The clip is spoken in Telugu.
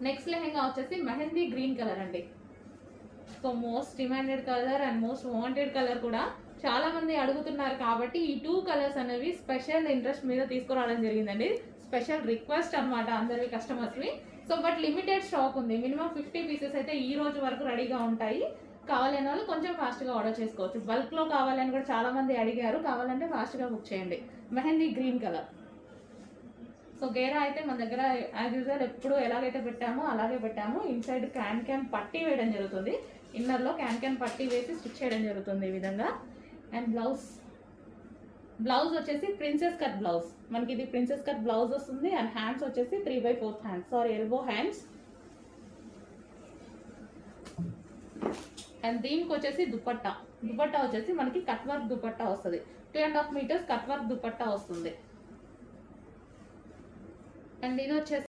నెక్స్ట్ లెహెంగా వచ్చేసి మెహందీ గ్రీన్ కలర్ అండి. So most demanded colour and most wanted colour కూడా చాలా మంది అడుగుతున్నారు కాబట్టి ఈ 2 కలర్స్ అనేవి స్పెషల్ ఇంట్రెస్ట్ మీద తీసుకురావడం జరిగిందండి. స్పెషల్ రిక్వెస్ట్ అనమాట అందరి కస్టమర్స్వి. సో బట్ లిమిటెడ్ స్టాక్ ఉంది. మినిమం 50 పీసెస్ అయితే ఈ రోజు వరకు రెడీగా ఉంటాయి. కావాలనే వాళ్ళు కొంచెం ఫాస్ట్గా ఆర్డర్ చేసుకోవచ్చు. బల్క్లో కావాలని కూడా చాలా మంది అడిగారు. కావాలంటే ఫాస్ట్గా బుక్ చేయండి. Mehndi green colour. సో గేరా అయితే మన దగ్గర యాజ్ యూజువల్ ఎప్పుడు ఎలాగైతే పెట్టామో అలాగే పెట్టాము. ఇన్సైడ్ క్యాన్ పట్టీ వేయడం జరుగుతుంది. ఇన్నర్లో క్యాన్ పట్టీ వేసి స్టిచ్ చేయడం జరుగుతుంది ఈ విధంగా. అండ్ బ్లౌజ్ వచ్చేసి ప్రిన్సెస్ కట్ బ్లౌజ్. మనకి ఇది ప్రిన్సెస్ కట్ బ్లౌజ్ వస్తుంది. అండ్ హ్యాండ్స్ వచ్చేసి 3/4 హ్యాండ్స్, ఎల్బో హ్యాండ్స్. అండ్ దీనికి వచ్చేసి దుపట్టా వచ్చేసి మనకి కట్ వర్క్ దుపట్టా వస్తుంది. 2.5 మీటర్స్ కట్ వర్క్ దుపట్టా వస్తుంది. అండ్ ఇది వచ్చేసి